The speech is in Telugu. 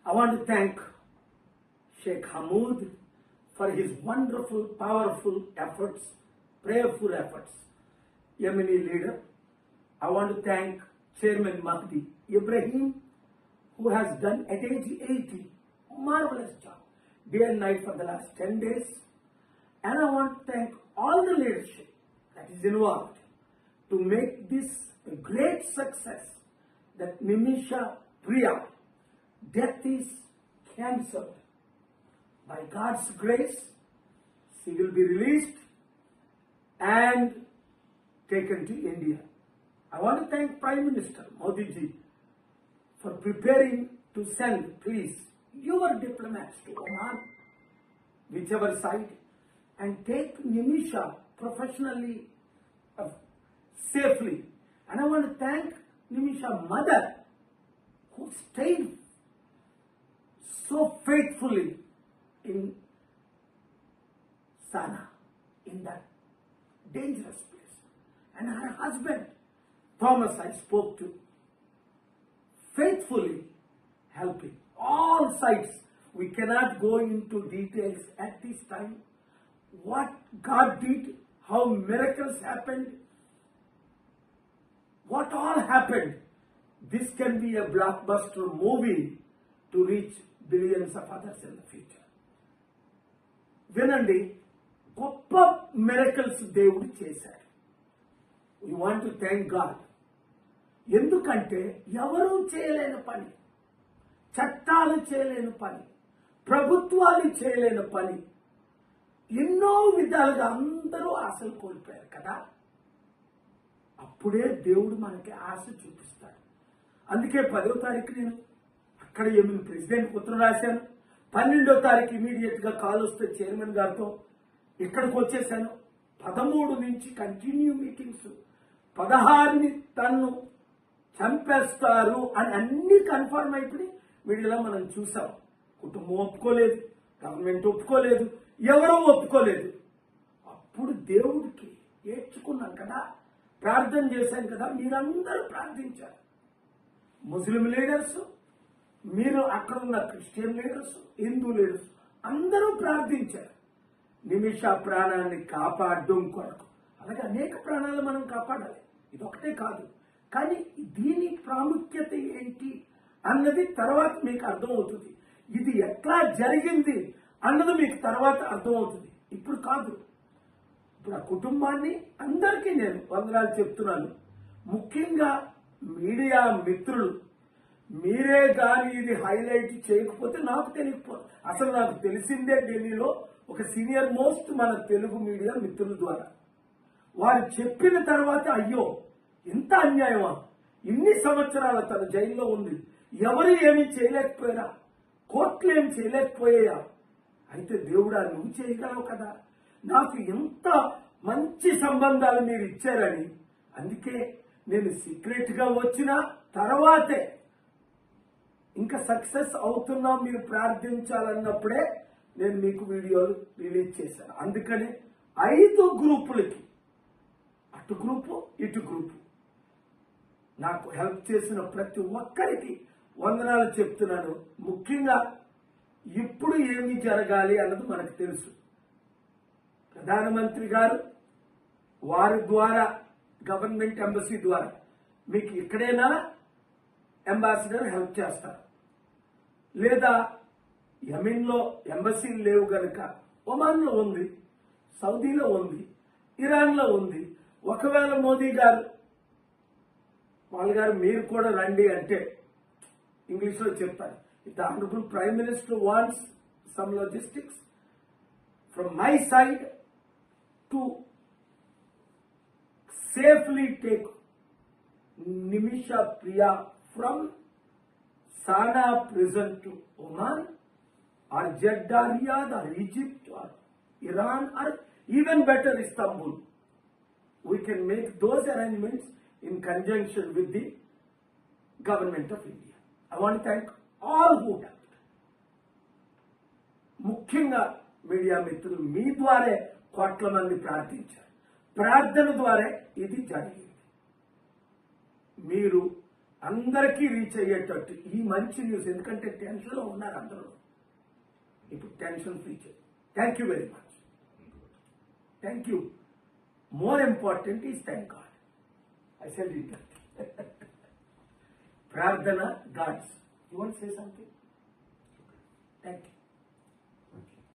I want to thank Sheikh Hamoud for his wonderful, powerful efforts, prayerful efforts. Yemeni leader. I want to thank Chairman Mahdi Ibrahim, who has done at age 80 marvelous job, day and night for the last 10 days. And I want to thank all the leadership that is involved to make this a great success, that Nimisha Priya death is cancelled. By God's grace, she will be released and taken to India. I want to thank Prime Minister Modi ji for preparing to send, please, your diplomats to Oman, whichever side, and take Nimisha professionally, safely. And I want to thank Nimisha's mother, who stayed so faithfully in Sana, in that dangerous place. And her husband, Thomas, I spoke to, faithfully helping all sides. We cannot go into details at this time. What God did, how miracles happened, what all happened. This can be a blockbuster movie to reach billions of others in the future. వినండి, గొప్ప మిరకల్స్ దేవుడు చేశాడు. We want to thank God. ఎందుకంటే ఎవరూ చేయలేని పని, చట్టాలు చేయలేని పని, ప్రభుత్వాలు చేయలేని పని, ఎన్నో విధాలుగా అందరూ ఆశలు కోల్పోయారు కదా. అప్పుడే దేవుడు మనకి ఆశ చూపిస్తాడు. అందుకే 10వ తారీఖు నేను అక్కడ ఏమి ప్రెసిడెంట్ ఉత్తరం రాశాను. 12వ తారీఖు ఇమీడియట్ గా కాల్ వస్తే చైర్మన్ గారితో ఇక్కడికి వచ్చేసాను. 13 నుంచి కంటిన్యూ మీటింగ్స్. 16ని తన్ను చంపేస్తారు అని అన్ని కన్ఫర్మ్ అయిపోయి మీడియాలో మనం చూసాం. కుటుంబం ఒప్పుకోలేదు, గవర్నమెంట్ ఒప్పుకోలేదు, ఎవరూ ఒప్పుకోలేదు. అప్పుడు దేవుడికి ఏడ్చుకున్నాం కదా, ప్రార్థన చేశాం కదా. మీరందరూ ప్రార్థించారు. ముస్లిం లీడర్స్, మీరు అక్కడ ఉన్న క్రిస్టియన్ లీడర్స్, హిందూ లీడర్స్ అందరూ ప్రార్థించారు నిమిష ప్రాణాన్ని కాపాడడం కొరకు. అలాగే అనేక ప్రాణాలు మనం కాపాడాలి, ఇదొకటే కాదు. కానీ దీని ప్రాముఖ్యత ఏంటి అన్నది తర్వాత మీకు అర్థమవుతుంది. ఇది ఎట్లా జరిగింది అన్నది మీకు తర్వాత అర్థమవుతుంది, ఇప్పుడు కాదు. ఇప్పుడు ఆ కుటుంబాన్ని అందరికీ నేను వందనాలు చెప్తున్నాను. ముఖ్యంగా మీడియా మిత్రులు, మీరే కానీ ఇది హైలైట్ చేయకపోతే నాకు తెలియకపోతే, అసలు నాకు తెలిసిందే ఢిల్లీలో ఒక సీనియర్ మోస్ట్ మన తెలుగు మీడియా మిత్రుల ద్వారా. వారు చెప్పిన తర్వాత అయ్యో ఎంత అన్యాయమా, ఇన్ని సంవత్సరాల తన జైల్లో ఉంది, ఎవరు ఏమీ చేయలేకపోయారా, కోర్టులు ఏమి చేయలేకపోయా, అయితే దేవుడా నువ్వు చేయగలవు కదా, నాకు ఎంత మంచి సంబంధాలు మీరు ఇచ్చారని. అందుకే నేను సీక్రెట్ గా వచ్చిన తర్వాతే ఇంకా సక్సెస్ అవుతున్నా మీరు ప్రార్థించాలన్నప్పుడే నేను మీకు వీడియోలు రిలీజ్ చేశాను. అందుకని 5 గ్రూపులకి, అటు గ్రూపు ఇటు గ్రూపు, నాకు హెల్ప్ చేసిన ప్రతి ఒక్కరికి వందనాలు చెప్తున్నాను. ముఖ్యంగా ఇప్పుడు ఏమి జరగాలి అన్నది మనకు తెలుసు. ప్రధానమంత్రి గారు వారి ద్వారా, గవర్నమెంట్ ఎంబసీ ద్వారా మీకు ఇక్కడైనా అంబాసిడర్ హెల్ప్ చేస్తారు. లేదా యెమెన్లో ఎంబసీలు లేవు గనక ఒమాన్లో ఉంది, సౌదీలో ఉంది, ఇరాన్లో ఉంది. ఒకవేళ మోదీ గారు వాళ్ళ గారు మీరు కూడా రండి అంటే ఇంగ్లీష్లో చెప్తారు. If the honourable prime minister wants some logistics from my side to safely take Nimisha Priya from Sana prison to Oman or Jeddah, Riyadh or Egypt or Iran or even better Istanbul. We can make those arrangements in conjunction with the government of India. I want to thank all who helped. ముఖ్యంగా మీడియా మిత్రులు మీ ద్వారే కోట్ల మంది ప్రార్థించారు. ప్రార్థన ద్వారా ఇది జరిగింది. మీరు అందరికీ రీచ్ అయ్యేటట్టు ఈ మంచి న్యూస్, ఎందుకంటే టెన్షన్లో ఉన్నారు అందరూ. ఇప్పుడు టెన్షన్ ఫ్రీ చేయండి. Thank you very much. Thank you. More important is thank God. I sell it that. ప్రార్థన gods. You want say something? Thank you.